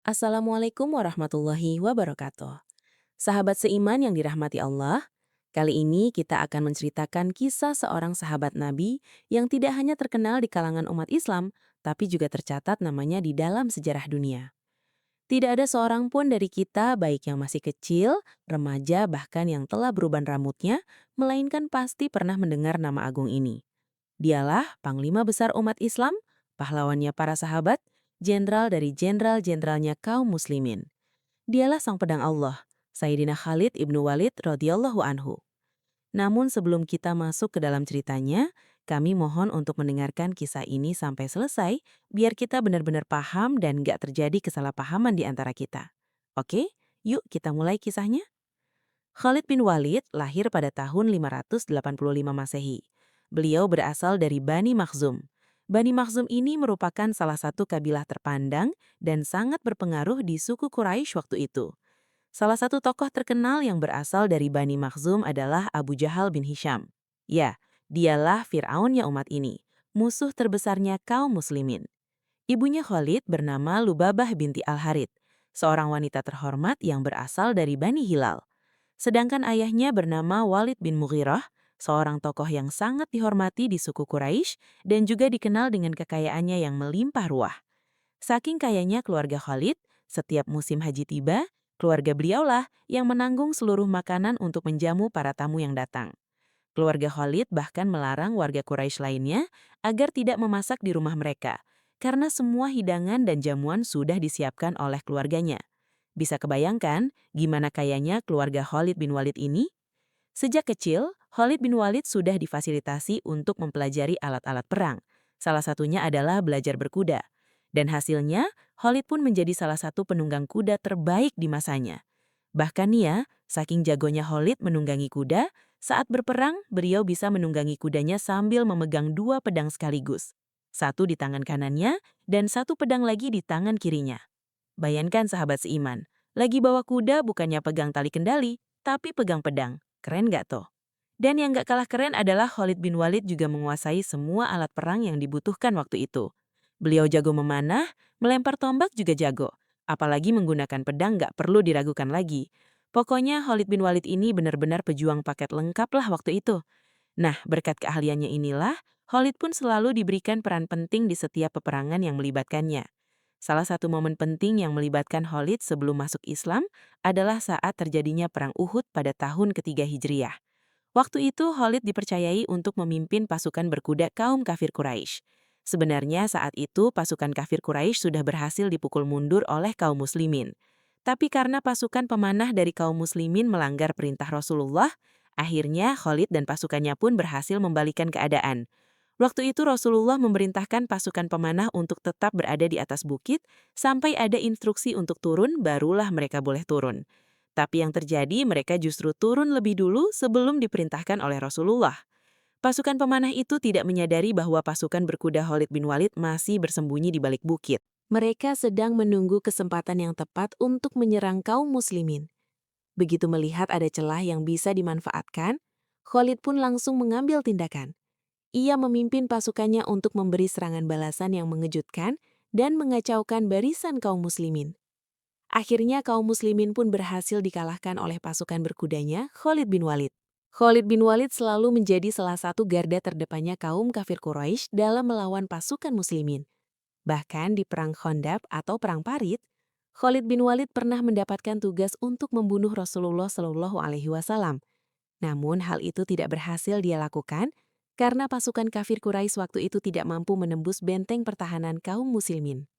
Assalamualaikum warahmatullahi wabarakatuh. Sahabat seiman yang dirahmati Allah, kali ini kita akan menceritakan kisah seorang sahabat Nabi yang tidak hanya terkenal di kalangan umat Islam, tapi juga tercatat namanya di dalam sejarah dunia. Tidak ada seorang pun dari kita, baik yang masih kecil, remaja, bahkan yang telah beruban rambutnya, melainkan pasti pernah mendengar nama agung ini. Dialah Panglima Besar umat Islam, pahlawannya para sahabat, jenderal dari jenderal-jenderalnya kaum muslimin. Dialah sang pedang Allah, Sayyidina Khalid ibnu Walid radhiyallahu anhu. Namun sebelum kita masuk ke dalam ceritanya, kami mohon untuk mendengarkan kisah ini sampai selesai, biar kita benar-benar paham dan gak terjadi kesalahpahaman di antara kita. Oke, yuk kita mulai kisahnya. Khalid bin Walid lahir pada tahun 585 Masehi. Beliau berasal dari Bani Makhzum. Bani Makhzum ini merupakan salah satu kabilah terpandang dan sangat berpengaruh di suku Quraisy waktu itu. Salah satu tokoh terkenal yang berasal dari Bani Makhzum adalah Abu Jahal bin Hisham. Ya, dialah Fir'aunnya umat ini, musuh terbesarnya kaum muslimin. Ibunya Khalid bernama Lubabah binti Al-Harith, seorang wanita terhormat yang berasal dari Bani Hilal. Sedangkan ayahnya bernama Walid bin Mughirah, seorang tokoh yang sangat dihormati di suku Quraisy dan juga dikenal dengan kekayaannya yang melimpah ruah. Saking kayanya keluarga Khalid, setiap musim haji tiba, keluarga beliaulah yang menanggung seluruh makanan untuk menjamu para tamu yang datang. Keluarga Khalid bahkan melarang warga Quraisy lainnya agar tidak memasak di rumah mereka, karena semua hidangan dan jamuan sudah disiapkan oleh keluarganya. Bisa kebayangkan gimana kayanya keluarga Khalid bin Walid ini? Sejak kecil, Khalid bin Walid sudah difasilitasi untuk mempelajari alat-alat perang. Salah satunya adalah belajar berkuda. Dan hasilnya, Khalid pun menjadi salah satu penunggang kuda terbaik di masanya. Bahkan nih ya, saking jagonya Khalid menunggangi kuda, saat berperang beliau bisa menunggangi kudanya sambil memegang dua pedang sekaligus. Satu di tangan kanannya dan satu pedang lagi di tangan kirinya. Bayangkan sahabat seiman, lagi bawa kuda bukannya pegang tali kendali, tapi pegang pedang. Keren gak toh? Dan yang gak kalah keren adalah Khalid bin Walid juga menguasai semua alat perang yang dibutuhkan waktu itu. Beliau jago memanah, melempar tombak juga jago. Apalagi menggunakan pedang gak perlu diragukan lagi. Pokoknya Khalid bin Walid ini benar-benar pejuang paket lengkap lah waktu itu. Nah, berkat keahliannya inilah, Khalid pun selalu diberikan peran penting di setiap peperangan yang melibatkannya. Salah satu momen penting yang melibatkan Khalid sebelum masuk Islam adalah saat terjadinya Perang Uhud pada tahun ketiga Hijriyah. Waktu itu Khalid dipercayai untuk memimpin pasukan berkuda kaum kafir Quraisy. Sebenarnya saat itu pasukan kafir Quraisy sudah berhasil dipukul mundur oleh kaum muslimin. Tapi karena pasukan pemanah dari kaum muslimin melanggar perintah Rasulullah, akhirnya Khalid dan pasukannya pun berhasil membalikan keadaan. Waktu itu Rasulullah memerintahkan pasukan pemanah untuk tetap berada di atas bukit sampai ada instruksi untuk turun, barulah mereka boleh turun. Tapi yang terjadi mereka justru turun lebih dulu sebelum diperintahkan oleh Rasulullah. Pasukan pemanah itu tidak menyadari bahwa pasukan berkuda Khalid bin Walid masih bersembunyi di balik bukit. Mereka sedang menunggu kesempatan yang tepat untuk menyerang kaum muslimin. Begitu melihat ada celah yang bisa dimanfaatkan, Khalid pun langsung mengambil tindakan. Ia memimpin pasukannya untuk memberi serangan balasan yang mengejutkan dan mengacaukan barisan kaum muslimin. Akhirnya kaum muslimin pun berhasil dikalahkan oleh pasukan berkudanya Khalid bin Walid. Khalid bin Walid selalu menjadi salah satu garda terdepannya kaum kafir Quraisy dalam melawan pasukan muslimin. Bahkan di Perang Khandaq atau Perang Parit, Khalid bin Walid pernah mendapatkan tugas untuk membunuh Rasulullah Shallallahu Alaihi Wasallam. Namun hal itu tidak berhasil dia lakukan karena pasukan kafir Quraisy waktu itu tidak mampu menembus benteng pertahanan kaum muslimin.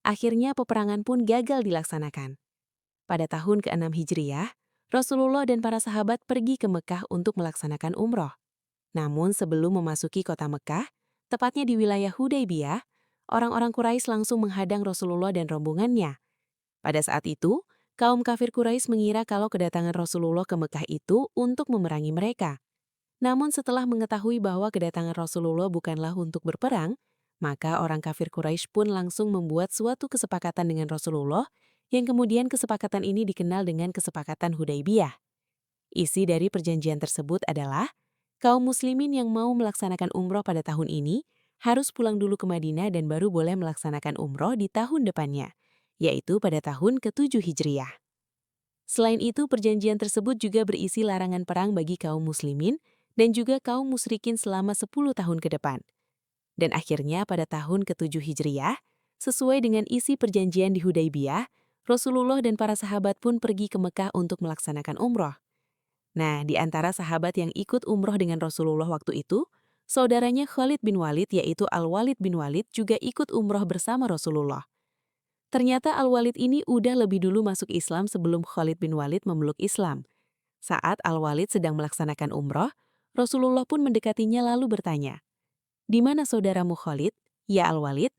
Akhirnya peperangan pun gagal dilaksanakan. Pada tahun ke-6 Hijriyah, Rasulullah dan para sahabat pergi ke Mekah untuk melaksanakan umroh. Namun sebelum memasuki kota Mekah, tepatnya di wilayah Hudaybiyah, orang-orang Quraisy langsung menghadang Rasulullah dan rombongannya. Pada saat itu, kaum kafir Quraisy mengira kalau kedatangan Rasulullah ke Mekah itu untuk memerangi mereka. Namun setelah mengetahui bahwa kedatangan Rasulullah bukanlah untuk berperang, maka orang kafir Quraisy pun langsung membuat suatu kesepakatan dengan Rasulullah yang kemudian kesepakatan ini dikenal dengan kesepakatan Hudaybiyah. Isi dari perjanjian tersebut adalah kaum muslimin yang mau melaksanakan umroh pada tahun ini harus pulang dulu ke Madinah dan baru boleh melaksanakan umroh di tahun depannya. yaitu pada tahun ke-7 Hijriah. Selain itu, perjanjian tersebut juga berisi larangan perang bagi kaum muslimin dan juga kaum musyrikin selama 10 tahun ke depan. Dan akhirnya pada tahun ke-7 Hijriah, sesuai dengan isi perjanjian di Hudaybiyah, Rasulullah dan para sahabat pun pergi ke Mekah untuk melaksanakan umroh. Nah, di antara sahabat yang ikut umroh dengan Rasulullah waktu itu, saudaranya Khalid bin Walid yaitu Al-Walid bin Walid juga ikut umroh bersama Rasulullah. Ternyata Al-Walid ini udah lebih dulu masuk Islam sebelum Khalid bin Walid memeluk Islam. Saat Al-Walid sedang melaksanakan umroh, Rasulullah pun mendekatinya lalu bertanya, "Di mana saudaramu Khalid, ya Al-Walid?"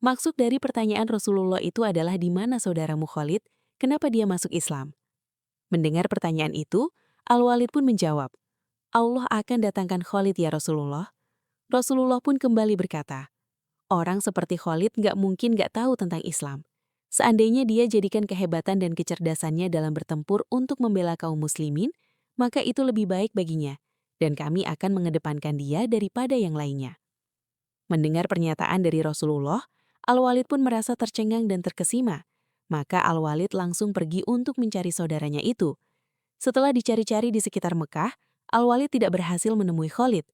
Maksud dari pertanyaan Rasulullah itu adalah di mana saudaramu Khalid, kenapa dia masuk Islam? Mendengar pertanyaan itu, Al-Walid pun menjawab, "Allah akan datangkan Khalid ya Rasulullah." Rasulullah pun kembali berkata, "Orang seperti Khalid nggak mungkin nggak tahu tentang Islam. Seandainya dia jadikan kehebatan dan kecerdasannya dalam bertempur untuk membela kaum muslimin, maka itu lebih baik baginya, dan kami akan mengedepankan dia daripada yang lainnya." Mendengar pernyataan dari Rasulullah, Al-Walid pun merasa tercengang dan terkesima. Maka Al-Walid langsung pergi untuk mencari saudaranya itu. Setelah dicari-cari di sekitar Mekah, Al-Walid tidak berhasil menemui Khalid.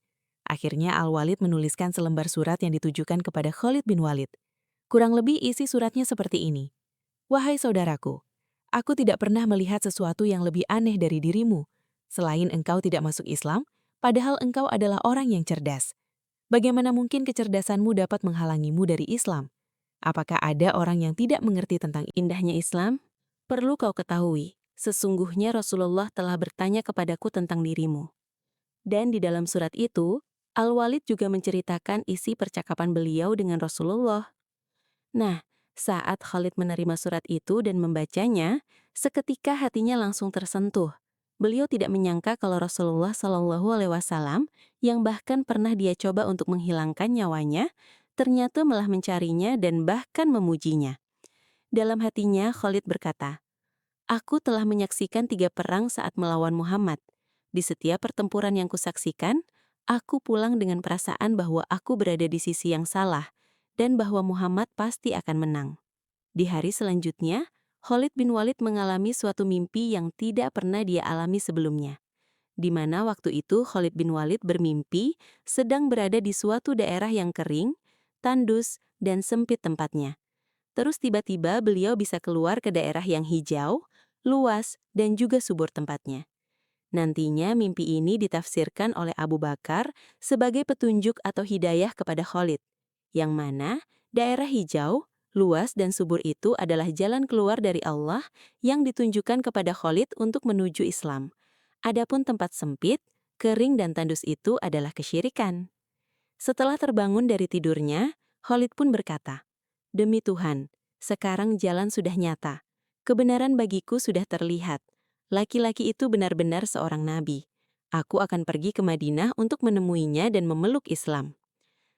Akhirnya Al-Walid menuliskan selembar surat yang ditujukan kepada Khalid bin Walid. Kurang lebih isi suratnya seperti ini. "Wahai saudaraku, aku tidak pernah melihat sesuatu yang lebih aneh dari dirimu. Selain engkau tidak masuk Islam, padahal engkau adalah orang yang cerdas. Bagaimana mungkin kecerdasanmu dapat menghalangimu dari Islam? Apakah ada orang yang tidak mengerti tentang indahnya Islam? Perlu kau ketahui, sesungguhnya Rasulullah telah bertanya kepadaku tentang dirimu." Dan di dalam surat itu, Al-Walid juga menceritakan isi percakapan beliau dengan Rasulullah. Nah, saat Khalid menerima surat itu dan membacanya, seketika hatinya langsung tersentuh. Beliau tidak menyangka kalau Rasulullah Shallallahu Alaihi Wasallam, yang bahkan pernah dia coba untuk menghilangkan nyawanya, ternyata malah mencarinya dan bahkan memujinya. Dalam hatinya, Khalid berkata, "Aku telah menyaksikan 3 perang saat melawan Muhammad. Di setiap pertempuran yang kusaksikan, aku pulang dengan perasaan bahwa aku berada di sisi yang salah, dan bahwa Muhammad pasti akan menang." Di hari selanjutnya, Khalid bin Walid mengalami suatu mimpi yang tidak pernah dia alami sebelumnya. Di mana waktu itu Khalid bin Walid bermimpi sedang berada di suatu daerah yang kering, tandus, dan sempit tempatnya. Terus tiba-tiba beliau bisa keluar ke daerah yang hijau, luas, dan juga subur tempatnya. Nantinya mimpi ini ditafsirkan oleh Abu Bakar sebagai petunjuk atau hidayah kepada Khalid, yang mana daerah hijau, luas, dan subur itu adalah jalan keluar dari Allah yang ditunjukkan kepada Khalid untuk menuju Islam. Adapun tempat sempit, kering, dan tandus itu adalah kesyirikan. Setelah terbangun dari tidurnya, Khalid pun berkata, "Demi Tuhan, sekarang jalan sudah nyata. Kebenaran bagiku sudah terlihat. Laki-laki itu benar-benar seorang nabi. Aku akan pergi ke Madinah untuk menemuinya dan memeluk Islam."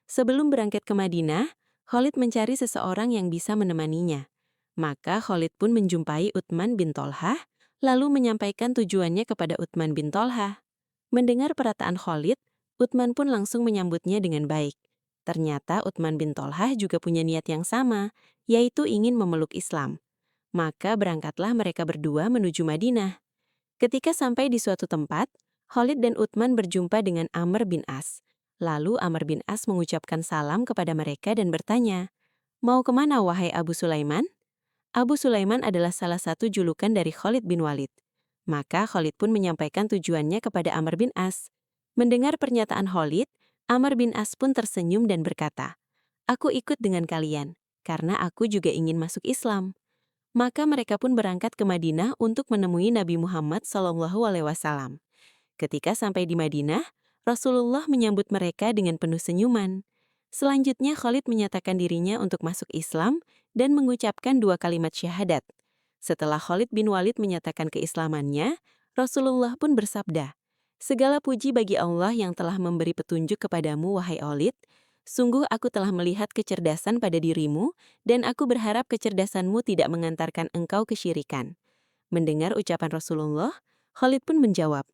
Sebelum berangkat ke Madinah, Khalid mencari seseorang yang bisa menemaninya. Maka Khalid pun menjumpai Utsman bin Tolhah, lalu menyampaikan tujuannya kepada Utsman bin Tolhah. Mendengar perkataan Khalid, Utsman pun langsung menyambutnya dengan baik. Ternyata Utsman bin Tolhah juga punya niat yang sama, yaitu ingin memeluk Islam. Maka berangkatlah mereka berdua menuju Madinah. Ketika sampai di suatu tempat, Khalid dan Utsman berjumpa dengan Amr bin As. Lalu Amr bin As mengucapkan salam kepada mereka dan bertanya, "Mau kemana wahai Abu Sulaiman?" Abu Sulaiman adalah salah satu julukan dari Khalid bin Walid. Maka Khalid pun menyampaikan tujuannya kepada Amr bin As. Mendengar pernyataan Khalid, Amr bin As pun tersenyum dan berkata, "Aku ikut dengan kalian, karena aku juga ingin masuk Islam." Maka mereka pun berangkat ke Madinah untuk menemui Nabi Muhammad SAW. Ketika sampai di Madinah, Rasulullah menyambut mereka dengan penuh senyuman. Selanjutnya Khalid menyatakan dirinya untuk masuk Islam dan mengucapkan 2 kalimat syahadat. Setelah Khalid bin Walid menyatakan keislamannya, Rasulullah pun bersabda, "Segala puji bagi Allah yang telah memberi petunjuk kepadamu, wahai Khalid. Sungguh aku telah melihat kecerdasan pada dirimu, dan aku berharap kecerdasanmu tidak mengantarkan engkau kesyirikan." Mendengar ucapan Rasulullah, Khalid pun menjawab,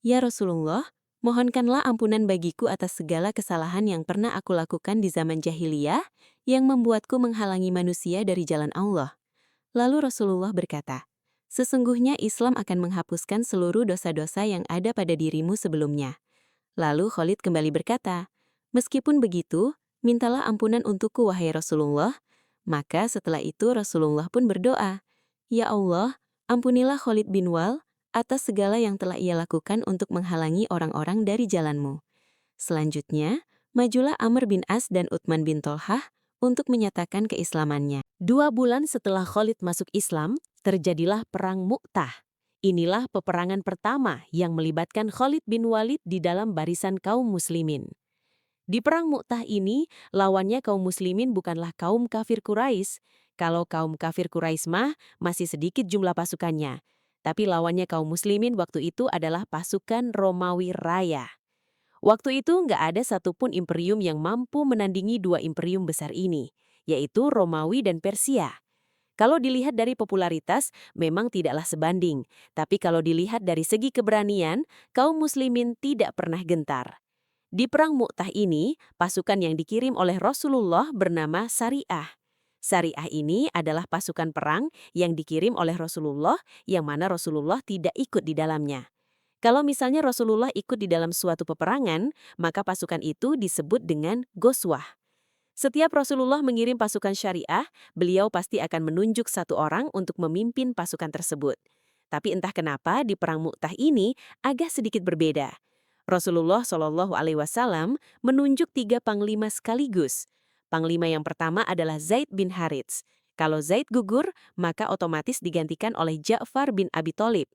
"Ya Rasulullah, mohonkanlah ampunan bagiku atas segala kesalahan yang pernah aku lakukan di zaman jahiliyah yang membuatku menghalangi manusia dari jalan Allah." Lalu Rasulullah berkata, "Sesungguhnya Islam akan menghapuskan seluruh dosa-dosa yang ada pada dirimu sebelumnya." Lalu Khalid kembali berkata, "Meskipun begitu, mintalah ampunan untukku wahai Rasulullah." Maka setelah itu Rasulullah pun berdoa, "Ya Allah, ampunilah Khalid bin Wal atas segala yang telah ia lakukan untuk menghalangi orang-orang dari jalanmu." Selanjutnya, majulah Amr bin As dan Utsman bin Tolhah untuk menyatakan keislamannya. 2 bulan setelah Khalid masuk Islam, terjadilah Perang Mu'tah. Inilah peperangan pertama yang melibatkan Khalid bin Walid di dalam barisan kaum muslimin. Di Perang Mu'tah ini, lawannya kaum muslimin bukanlah kaum kafir Quraisy. Kalau kaum kafir Quraisy mah masih sedikit jumlah pasukannya. Tapi lawannya kaum muslimin waktu itu adalah pasukan Romawi Raya. Waktu itu nggak ada satupun imperium yang mampu menandingi 2 imperium besar ini, yaitu Romawi dan Persia. Kalau dilihat dari popularitas, memang tidaklah sebanding. Tapi kalau dilihat dari segi keberanian, kaum muslimin tidak pernah gentar. Di Perang Mu'tah ini, pasukan yang dikirim oleh Rasulullah bernama Sariah. Sariah ini adalah pasukan perang yang dikirim oleh Rasulullah yang mana Rasulullah tidak ikut di dalamnya. Kalau misalnya Rasulullah ikut di dalam suatu peperangan, maka pasukan itu disebut dengan Ghazwah. Setiap Rasulullah mengirim pasukan syariah, beliau pasti akan menunjuk satu orang untuk memimpin pasukan tersebut. Tapi entah kenapa di Perang Mu'tah ini agak sedikit berbeda. Rasulullah Shallallahu Alaihi Wasallam menunjuk 3 panglima sekaligus. Panglima yang pertama adalah Zaid bin Harits. Kalau Zaid gugur, maka otomatis digantikan oleh Ja'far bin Abi Thalib.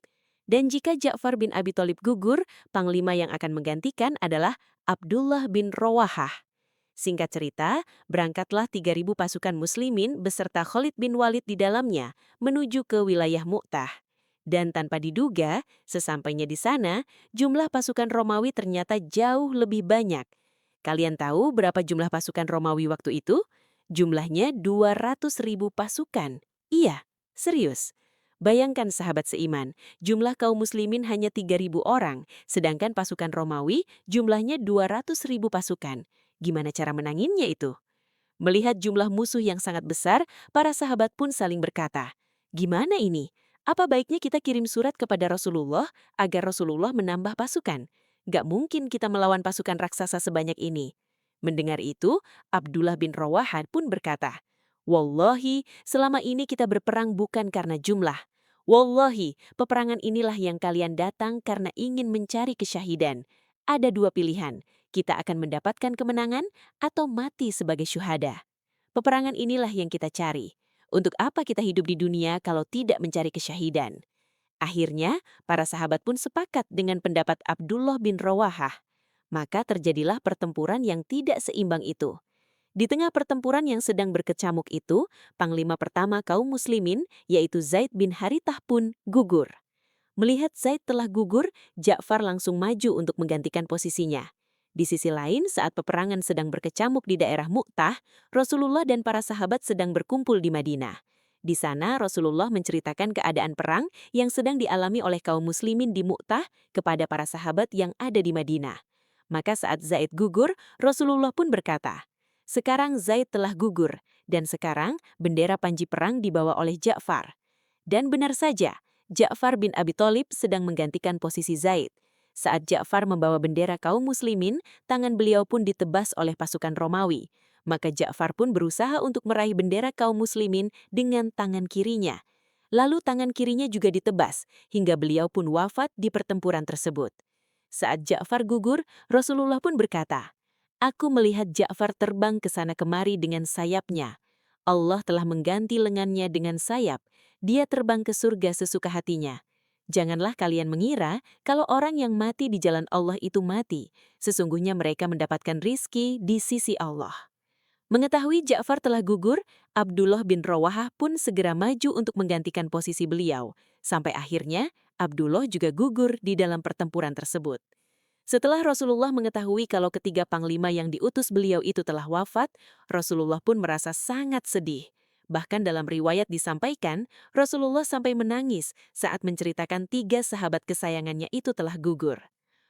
Dan jika Ja'far bin Abi Thalib gugur, panglima yang akan menggantikan adalah Abdullah bin Rawahah. Singkat cerita, berangkatlah 3.000 pasukan muslimin beserta Khalid bin Walid di dalamnya menuju ke wilayah Mu'tah. Dan tanpa diduga, sesampainya di sana, jumlah pasukan Romawi ternyata jauh lebih banyak. Kalian tahu berapa jumlah pasukan Romawi waktu itu? Jumlahnya 200.000 pasukan. Iya, serius. Bayangkan sahabat seiman, jumlah kaum muslimin hanya 3.000 orang, sedangkan pasukan Romawi jumlahnya 200.000 pasukan. Gimana cara menanginnya itu? Melihat jumlah musuh yang sangat besar, para sahabat pun saling berkata, "Gimana ini? Apa baiknya kita kirim surat kepada Rasulullah agar Rasulullah menambah pasukan? Gak mungkin kita melawan pasukan raksasa sebanyak ini." Mendengar itu, Abdullah bin Rawahah pun berkata, "Wallahi, selama ini kita berperang bukan karena jumlah. Wallahi, peperangan inilah yang kalian datang karena ingin mencari kesyahidan. Ada 2 pilihan, kita akan mendapatkan kemenangan atau mati sebagai syuhada. Peperangan inilah yang kita cari. Untuk apa kita hidup di dunia kalau tidak mencari kesyahidan?" Akhirnya, para sahabat pun sepakat dengan pendapat Abdullah bin Rawahah. Maka terjadilah pertempuran yang tidak seimbang itu. Di tengah pertempuran yang sedang berkecamuk itu, panglima pertama kaum muslimin, yaitu Zaid bin Harithah pun gugur. Melihat Zaid telah gugur, Ja'far langsung maju untuk menggantikan posisinya. Di sisi lain, saat peperangan sedang berkecamuk di daerah Mu'tah, Rasulullah dan para sahabat sedang berkumpul di Madinah. Di sana, Rasulullah menceritakan keadaan perang yang sedang dialami oleh kaum muslimin di Mu'tah kepada para sahabat yang ada di Madinah. Maka saat Zaid gugur, Rasulullah pun berkata, "Sekarang Zaid telah gugur, dan sekarang bendera panji perang dibawa oleh Ja'far." Dan benar saja, Ja'far bin Abi Thalib sedang menggantikan posisi Zaid. Saat Ja'far membawa bendera kaum muslimin, tangan beliau pun ditebas oleh pasukan Romawi. Maka Ja'far pun berusaha untuk meraih bendera kaum muslimin dengan tangan kirinya. Lalu tangan kirinya juga ditebas, hingga beliau pun wafat di pertempuran tersebut. Saat Ja'far gugur, Rasulullah pun berkata, "Aku melihat Ja'far terbang ke sana kemari dengan sayapnya. Allah telah mengganti lengannya dengan sayap. Dia terbang ke surga sesuka hatinya. Janganlah kalian mengira kalau orang yang mati di jalan Allah itu mati. Sesungguhnya mereka mendapatkan rizki di sisi Allah." Mengetahui Ja'far telah gugur, Abdullah bin Rawahah pun segera maju untuk menggantikan posisi beliau. Sampai akhirnya, Abdullah juga gugur di dalam pertempuran tersebut. Setelah Rasulullah mengetahui kalau ketiga panglima yang diutus beliau itu telah wafat, Rasulullah pun merasa sangat sedih. Bahkan dalam riwayat disampaikan, Rasulullah sampai menangis saat menceritakan 3 sahabat kesayangannya itu telah gugur.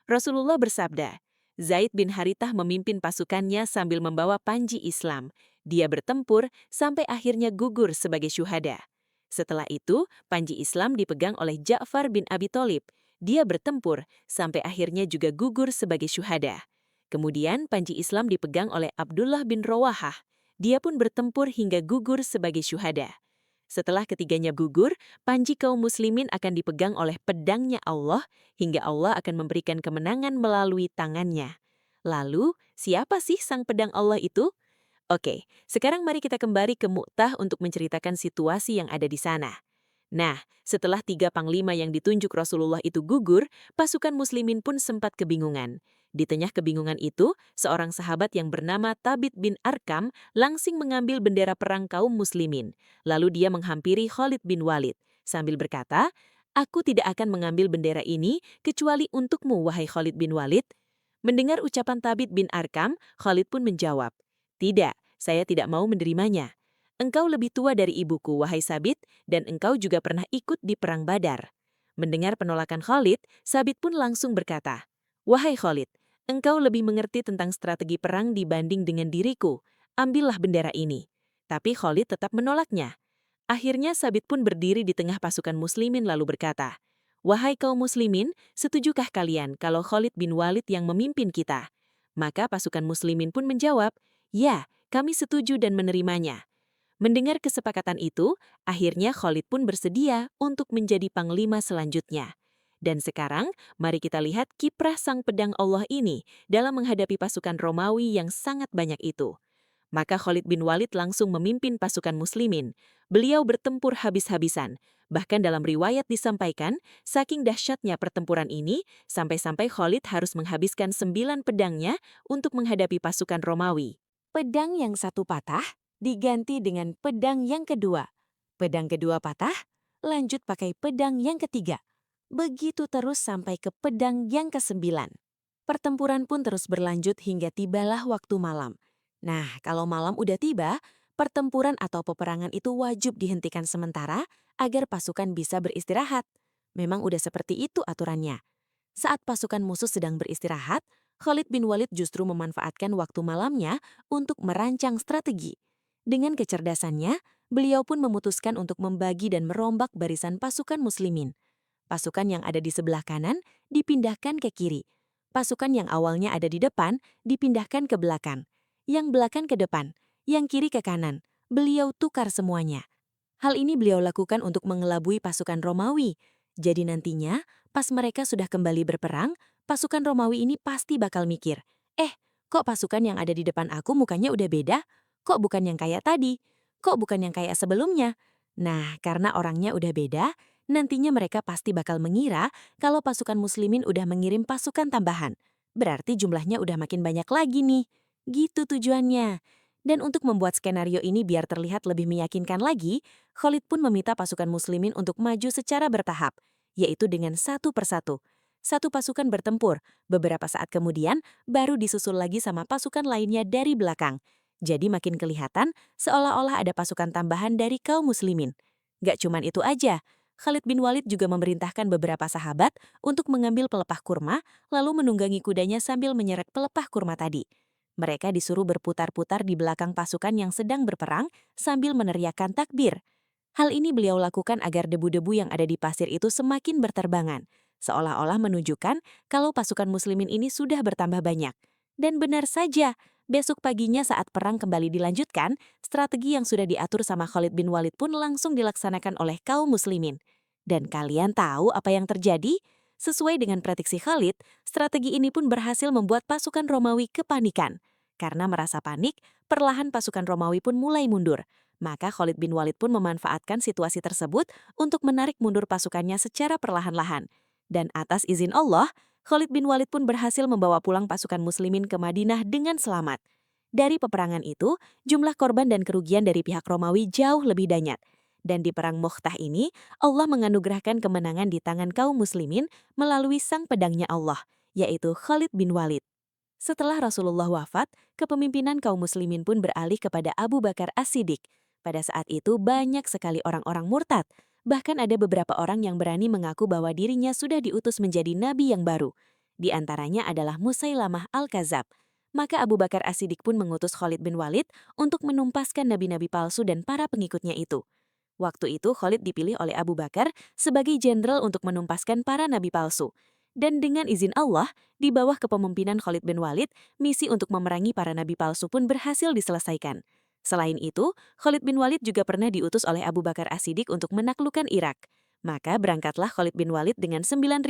Rasulullah bersabda, "Zaid bin Harithah memimpin pasukannya sambil membawa panji Islam. Dia bertempur sampai akhirnya gugur sebagai syuhada. Setelah itu, panji Islam dipegang oleh Ja'far bin Abi Thalib. Dia bertempur, sampai akhirnya juga gugur sebagai syuhada. Kemudian panji Islam dipegang oleh Abdullah bin Rawahah. Dia pun bertempur hingga gugur sebagai syuhada. Setelah ketiganya gugur, panji kaum muslimin akan dipegang oleh pedangnya Allah, hingga Allah akan memberikan kemenangan melalui tangannya. Lalu, siapa sih sang pedang Allah itu? Oke, sekarang mari kita kembali ke Mu'tah untuk menceritakan situasi yang ada di sana. Nah, setelah 3 panglima yang ditunjuk Rasulullah itu gugur, pasukan muslimin pun sempat kebingungan. Di tengah kebingungan itu, seorang sahabat yang bernama Thabit bin Arkam langsung mengambil bendera perang kaum muslimin. Lalu dia menghampiri Khalid bin Walid, sambil berkata, "Aku tidak akan mengambil bendera ini kecuali untukmu, wahai Khalid bin Walid." Mendengar ucapan Thabit bin Arkam, Khalid pun menjawab, "Tidak, saya tidak mau menerimanya. Engkau lebih tua dari ibuku, wahai Sabit, dan engkau juga pernah ikut di Perang Badar." Mendengar penolakan Khalid, Sabit pun langsung berkata, "Wahai Khalid, engkau lebih mengerti tentang strategi perang dibanding dengan diriku. Ambillah bendera ini." Tapi Khalid tetap menolaknya. Akhirnya Sabit pun berdiri di tengah pasukan muslimin lalu berkata, "Wahai kaum muslimin, setujukah kalian kalau Khalid bin Walid yang memimpin kita?" Maka pasukan muslimin pun menjawab, "Ya, kami setuju dan menerimanya." Mendengar kesepakatan itu, akhirnya Khalid pun bersedia untuk menjadi panglima selanjutnya. Dan sekarang, mari kita lihat kiprah sang pedang Allah ini dalam menghadapi pasukan Romawi yang sangat banyak itu. Maka Khalid bin Walid langsung memimpin pasukan muslimin. Beliau bertempur habis-habisan. Bahkan dalam riwayat disampaikan, saking dahsyatnya pertempuran ini, sampai-sampai Khalid harus menghabiskan 9 pedangnya untuk menghadapi pasukan Romawi. Pedang yang satu patah, diganti dengan pedang yang kedua. Pedang kedua patah, lanjut pakai pedang yang ketiga. Begitu terus sampai ke pedang yang ke-9. Pertempuran pun terus berlanjut hingga tibalah waktu malam. Nah, kalau malam udah tiba, pertempuran atau peperangan itu wajib dihentikan sementara agar pasukan bisa beristirahat. Memang udah seperti itu aturannya. Saat pasukan musuh sedang beristirahat, Khalid bin Walid justru memanfaatkan waktu malamnya untuk merancang strategi. Dengan kecerdasannya, beliau pun memutuskan untuk membagi dan merombak barisan pasukan muslimin. Pasukan yang ada di sebelah kanan dipindahkan ke kiri. Pasukan yang awalnya ada di depan dipindahkan ke belakang. Yang belakang ke depan, yang kiri ke kanan. Beliau tukar semuanya. Hal ini beliau lakukan untuk mengelabui pasukan Romawi. Jadi nantinya, pas mereka sudah kembali berperang, pasukan Romawi ini pasti bakal mikir, kok pasukan yang ada di depan aku mukanya udah beda? Kok bukan yang kayak tadi? Kok bukan yang kayak sebelumnya? Nah, karena orangnya udah beda, nantinya mereka pasti bakal mengira kalau pasukan muslimin udah mengirim pasukan tambahan. Berarti jumlahnya udah makin banyak lagi nih. Gitu tujuannya. Dan untuk membuat skenario ini biar terlihat lebih meyakinkan lagi, Khalid pun meminta pasukan muslimin untuk maju secara bertahap, yaitu dengan satu persatu. Satu pasukan bertempur, beberapa saat kemudian baru disusul lagi sama pasukan lainnya dari belakang. Jadi makin kelihatan seolah-olah ada pasukan tambahan dari kaum muslimin. Gak cuman itu aja, Khalid bin Walid juga memerintahkan beberapa sahabat untuk mengambil pelepah kurma, lalu menunggangi kudanya sambil menyeret pelepah kurma tadi. Mereka disuruh berputar-putar di belakang pasukan yang sedang berperang sambil meneriakkan takbir. Hal ini beliau lakukan agar debu-debu yang ada di pasir itu semakin berterbangan, seolah-olah menunjukkan kalau pasukan muslimin ini sudah bertambah banyak. Dan benar saja, besok paginya saat perang kembali dilanjutkan, strategi yang sudah diatur sama Khalid bin Walid pun langsung dilaksanakan oleh kaum muslimin. Dan kalian tahu apa yang terjadi? Sesuai dengan prediksi Khalid, strategi ini pun berhasil membuat pasukan Romawi kepanikan. Karena merasa panik, perlahan pasukan Romawi pun mulai mundur. Maka Khalid bin Walid pun memanfaatkan situasi tersebut untuk menarik mundur pasukannya secara perlahan-lahan. Dan atas izin Allah, Khalid bin Walid pun berhasil membawa pulang pasukan muslimin ke Madinah dengan selamat. Dari peperangan itu, jumlah korban dan kerugian dari pihak Romawi jauh lebih banyak. Dan di perang Mu'tah ini, Allah menganugerahkan kemenangan di tangan kaum muslimin melalui sang pedangnya Allah, yaitu Khalid bin Walid. Setelah Rasulullah wafat, kepemimpinan kaum muslimin pun beralih kepada Abu Bakar As-Siddiq. Pada saat itu banyak sekali orang-orang murtad. Bahkan ada beberapa orang yang berani mengaku bahwa dirinya sudah diutus menjadi nabi yang baru. Di antaranya adalah Musailamah Al-Kazab. Maka Abu Bakar As-Siddiq pun mengutus Khalid bin Walid untuk menumpaskan nabi-nabi palsu dan para pengikutnya itu. Waktu itu Khalid dipilih oleh Abu Bakar sebagai jenderal untuk menumpaskan para nabi palsu. Dan dengan izin Allah, di bawah kepemimpinan Khalid bin Walid, misi untuk memerangi para nabi palsu pun berhasil diselesaikan. Selain itu, Khalid bin Walid juga pernah diutus oleh Abu Bakar As-Siddiq untuk menaklukkan Irak. Maka berangkatlah Khalid bin Walid dengan 9.500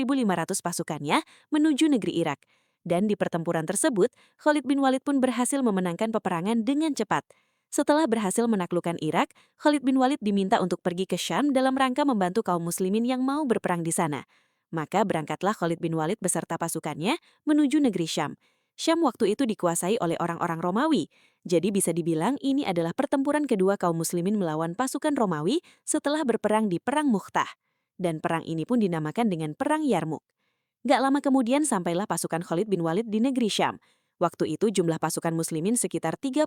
pasukannya menuju negeri Irak. Dan di pertempuran tersebut, Khalid bin Walid pun berhasil memenangkan peperangan dengan cepat. Setelah berhasil menaklukkan Irak, Khalid bin Walid diminta untuk pergi ke Syam dalam rangka membantu kaum muslimin yang mau berperang di sana. Maka berangkatlah Khalid bin Walid beserta pasukannya menuju negeri Syam. Syam waktu itu dikuasai oleh orang-orang Romawi, jadi bisa dibilang ini adalah pertempuran kedua kaum muslimin melawan pasukan Romawi setelah berperang di Perang Mu'tah. Dan perang ini pun dinamakan dengan Perang Yarmuk. Gak lama kemudian sampailah pasukan Khalid bin Walid di negeri Syam. Waktu itu jumlah pasukan muslimin sekitar 30–45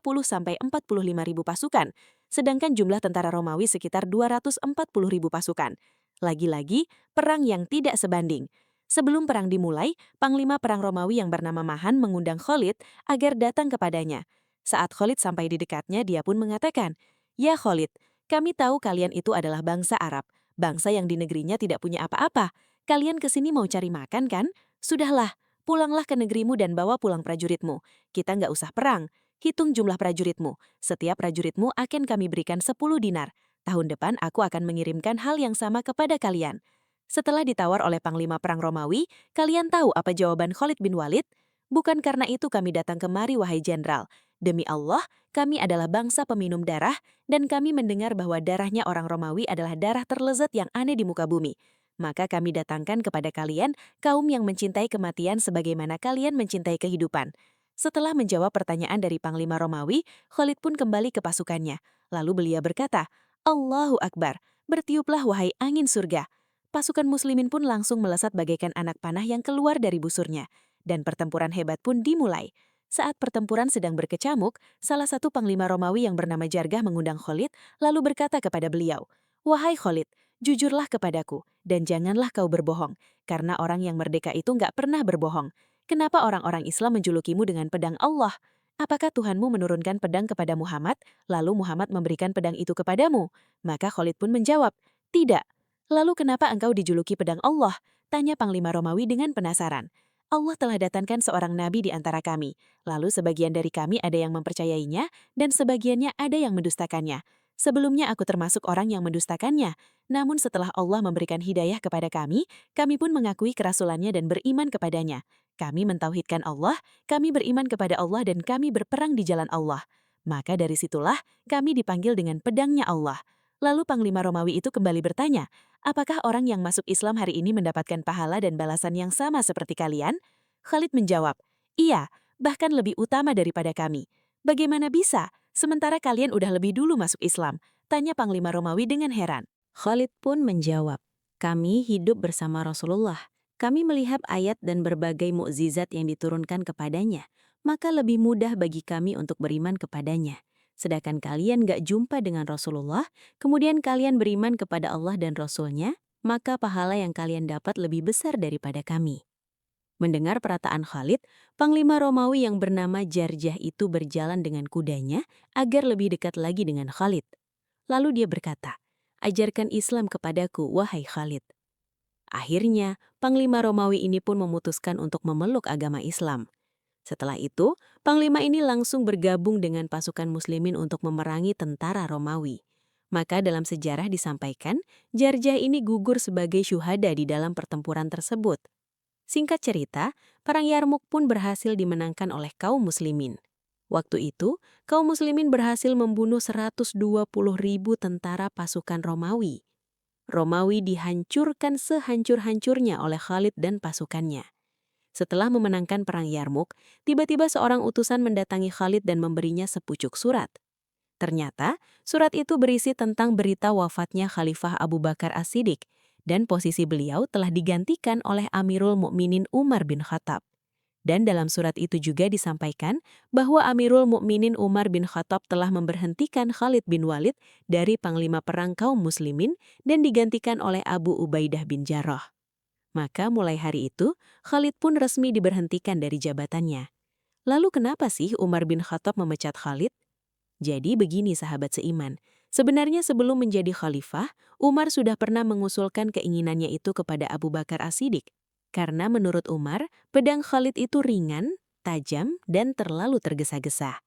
ribu pasukan, sedangkan jumlah tentara Romawi sekitar 240 ribu pasukan. Lagi-lagi, perang yang tidak sebanding. Sebelum perang dimulai, Panglima Perang Romawi yang bernama Mahan mengundang Khalid agar datang kepadanya. Saat Khalid sampai di dekatnya, dia pun mengatakan, "Ya Khalid, kami tahu kalian itu adalah bangsa Arab, bangsa yang di negerinya tidak punya apa-apa. Kalian kesini mau cari makan kan? Sudahlah, pulanglah ke negerimu dan bawa pulang prajuritmu. Kita nggak usah perang. Hitung jumlah prajuritmu. Setiap prajuritmu akan kami berikan 10 dinar. Tahun depan aku akan mengirimkan hal yang sama kepada kalian." Setelah ditawar oleh Panglima Perang Romawi, kalian tahu apa jawaban Khalid bin Walid? "Bukan karena itu kami datang kemari, wahai jenderal. Demi Allah, kami adalah bangsa peminum darah, dan kami mendengar bahwa darahnya orang Romawi adalah darah terlezat yang aneh di muka bumi. Maka kami datangkan kepada kalian kaum yang mencintai kematian sebagaimana kalian mencintai kehidupan." Setelah menjawab pertanyaan dari Panglima Romawi, Khalid pun kembali ke pasukannya. Lalu beliau berkata, "Allahu Akbar, bertiuplah wahai angin surga." Pasukan muslimin pun langsung melesat bagaikan anak panah yang keluar dari busurnya. Dan pertempuran hebat pun dimulai. Saat pertempuran sedang berkecamuk, salah satu panglima Romawi yang bernama Jargah mengundang Khalid, lalu berkata kepada beliau, "Wahai Khalid, jujurlah kepadaku, dan janganlah kau berbohong, karena orang yang merdeka itu nggak pernah berbohong. Kenapa orang-orang Islam menjulukimu dengan pedang Allah? Apakah Tuhanmu menurunkan pedang kepada Muhammad, lalu Muhammad memberikan pedang itu kepadamu?" Maka Khalid pun menjawab, "Tidak." "Lalu kenapa engkau dijuluki pedang Allah?" tanya Panglima Romawi dengan penasaran. "Allah telah datangkan seorang nabi di antara kami. Lalu sebagian dari kami ada yang mempercayainya, dan sebagiannya ada yang mendustakannya. Sebelumnya aku termasuk orang yang mendustakannya. Namun setelah Allah memberikan hidayah kepada kami pun mengakui kerasulannya dan beriman kepadanya. Kami mentauhidkan Allah, kami beriman kepada Allah dan kami berperang di jalan Allah. Maka dari situlah kami dipanggil dengan pedangnya Allah." Lalu Panglima Romawi itu kembali bertanya, "Apakah orang yang masuk Islam hari ini mendapatkan pahala dan balasan yang sama seperti kalian?" Khalid menjawab, "Iya, bahkan lebih utama daripada kami." "Bagaimana bisa? Sementara kalian udah lebih dulu masuk Islam?" tanya Panglima Romawi dengan heran. Khalid pun menjawab, "Kami hidup bersama Rasulullah. Kami melihat ayat dan berbagai mukjizat yang diturunkan kepadanya, maka lebih mudah bagi kami untuk beriman kepadanya. Sedangkan kalian gak jumpa dengan Rasulullah, kemudian kalian beriman kepada Allah dan Rasulnya, maka pahala yang kalian dapat lebih besar daripada kami." Mendengar perkataan Khalid, Panglima Romawi yang bernama Jarjah itu berjalan dengan kudanya agar lebih dekat lagi dengan Khalid. Lalu dia berkata, "Ajarkan Islam kepadaku, wahai Khalid." Akhirnya, Panglima Romawi ini pun memutuskan untuk memeluk agama Islam. Setelah itu, Panglima ini langsung bergabung dengan pasukan muslimin untuk memerangi tentara Romawi. Maka dalam sejarah disampaikan, Jarjah ini gugur sebagai syuhada di dalam pertempuran tersebut. Singkat cerita, Perang Yarmuk pun berhasil dimenangkan oleh kaum muslimin. Waktu itu, kaum muslimin berhasil membunuh 120 ribu tentara pasukan Romawi. Romawi dihancurkan sehancur-hancurnya oleh Khalid dan pasukannya. Setelah memenangkan Perang Yarmuk, tiba-tiba seorang utusan mendatangi Khalid dan memberinya sepucuk surat. Ternyata, surat itu berisi tentang berita wafatnya Khalifah Abu Bakar As-Siddiq, dan posisi beliau telah digantikan oleh Amirul Mukminin Umar bin Khattab. Dan dalam surat itu juga disampaikan bahwa Amirul Mukminin Umar bin Khattab telah memberhentikan Khalid bin Walid dari panglima perang kaum muslimin dan digantikan oleh Abu Ubaidah bin Jarrah. Maka mulai hari itu, Khalid pun resmi diberhentikan dari jabatannya. Lalu kenapa sih Umar bin Khattab memecat Khalid? Jadi begini sahabat seiman, Sebenarnya sebelum menjadi khalifah, Umar sudah pernah mengusulkan keinginannya itu kepada Abu Bakar As-Siddiq. Karena menurut Umar, pedang Khalid itu ringan, tajam, dan terlalu tergesa-gesa.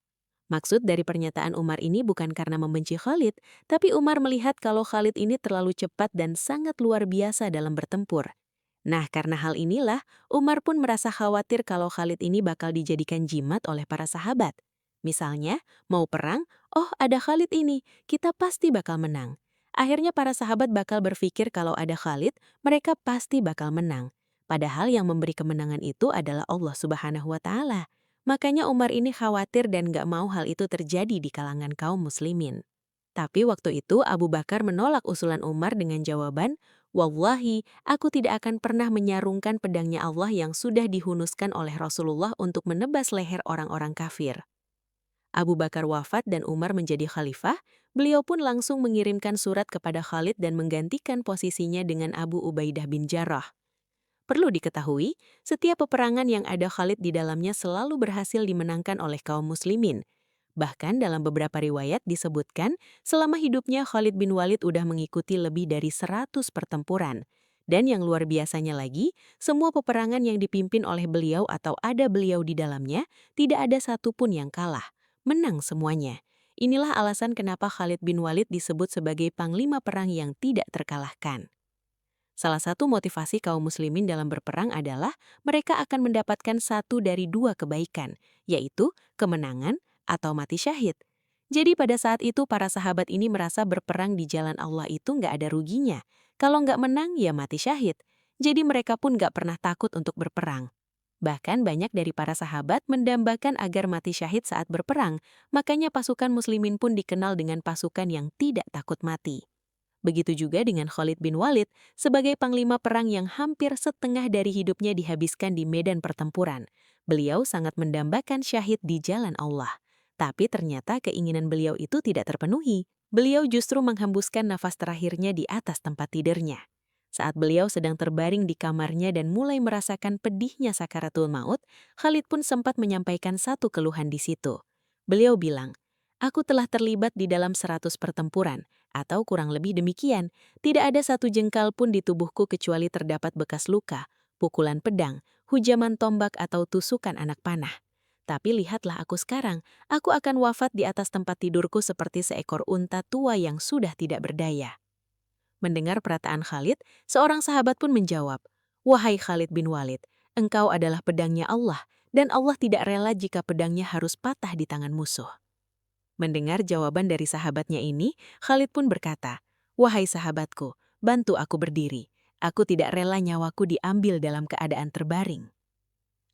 Maksud dari pernyataan Umar ini bukan karena membenci Khalid, tapi Umar melihat kalau Khalid ini terlalu cepat dan sangat luar biasa dalam bertempur. Nah, karena hal inilah, Umar pun merasa khawatir kalau Khalid ini bakal dijadikan jimat oleh para sahabat. Misalnya, mau perang, oh ada Khalid ini, kita pasti bakal menang. Akhirnya para sahabat bakal berpikir kalau ada Khalid, mereka pasti bakal menang. Padahal yang memberi kemenangan itu adalah Allah Subhanahu wa Ta'ala. Makanya Umar ini khawatir dan gak mau hal itu terjadi di kalangan kaum muslimin. Tapi waktu itu Abu Bakar menolak usulan Umar dengan jawaban, "Wallahi, aku tidak akan pernah menyarungkan pedangnya Allah yang sudah dihunuskan oleh Rasulullah untuk menebas leher orang-orang kafir." Abu Bakar wafat dan Umar menjadi khalifah, beliau pun langsung mengirimkan surat kepada Khalid dan menggantikan posisinya dengan Abu Ubaidah bin Jarrah. Perlu diketahui, setiap peperangan yang ada Khalid di dalamnya selalu berhasil dimenangkan oleh kaum muslimin. Bahkan dalam beberapa riwayat disebutkan, selama hidupnya Khalid bin Walid udah mengikuti lebih dari 100 pertempuran. Dan yang luar biasanya lagi, semua peperangan yang dipimpin oleh beliau atau ada beliau di dalamnya, tidak ada satupun yang kalah. Menang semuanya. Inilah alasan kenapa Khalid bin Walid disebut sebagai panglima perang yang tidak terkalahkan. Salah satu motivasi kaum muslimin dalam berperang adalah mereka akan mendapatkan satu dari dua kebaikan, yaitu kemenangan atau mati syahid. Jadi pada saat itu para sahabat ini merasa berperang di jalan Allah itu nggak ada ruginya. Kalau nggak menang, ya mati syahid. Jadi mereka pun nggak pernah takut untuk berperang. Bahkan banyak dari para sahabat mendambakan agar mati syahid saat berperang, makanya pasukan muslimin pun dikenal dengan pasukan yang tidak takut mati. Begitu juga dengan Khalid bin Walid sebagai panglima perang yang hampir setengah dari hidupnya dihabiskan di medan pertempuran. Beliau sangat mendambakan syahid di jalan Allah. Tapi ternyata keinginan beliau itu tidak terpenuhi. Beliau justru menghembuskan nafas terakhirnya di atas tempat tidurnya. Saat beliau sedang terbaring di kamarnya dan mulai merasakan pedihnya sakaratul maut, Khalid pun sempat menyampaikan satu keluhan di situ. Beliau bilang, "Aku telah terlibat di dalam 100 pertempuran, atau kurang lebih demikian. Tidak ada satu jengkal pun di tubuhku kecuali terdapat bekas luka, pukulan pedang, hujaman tombak atau tusukan anak panah. Tapi lihatlah aku sekarang, aku akan wafat di atas tempat tidurku seperti seekor unta tua yang sudah tidak berdaya." Mendengar perkataan Khalid, seorang sahabat pun menjawab, "Wahai Khalid bin Walid, engkau adalah pedangnya Allah, dan Allah tidak rela jika pedangnya harus patah di tangan musuh." Mendengar jawaban dari sahabatnya ini, Khalid pun berkata, "Wahai sahabatku, bantu aku berdiri. Aku tidak rela nyawaku diambil dalam keadaan terbaring."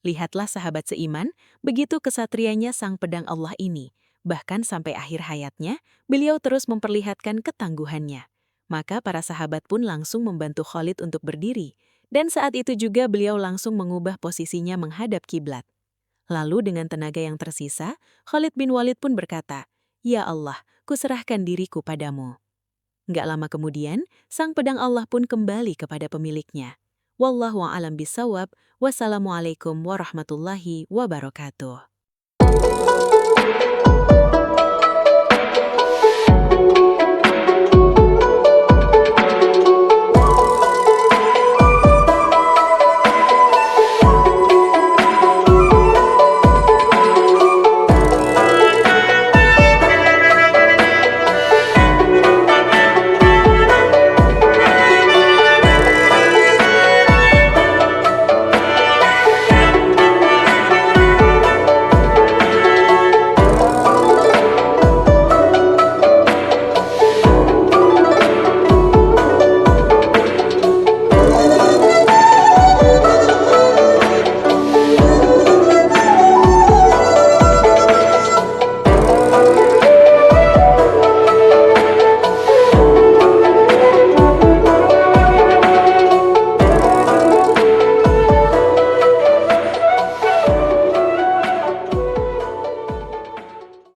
Lihatlah sahabat seiman, begitu kesatrianya sang pedang Allah ini. Bahkan sampai akhir hayatnya, beliau terus memperlihatkan ketangguhannya. Maka para sahabat pun langsung membantu Khalid untuk berdiri. Dan saat itu juga beliau langsung mengubah posisinya menghadap kiblat. Lalu dengan tenaga yang tersisa, Khalid bin Walid pun berkata, "Ya Allah, kuserahkan diriku padamu." Nggak lama kemudian, sang pedang Allah pun kembali kepada pemiliknya. Wallahu a'lam bishawab. Wassalamualaikum warahmatullahi wabarakatuh.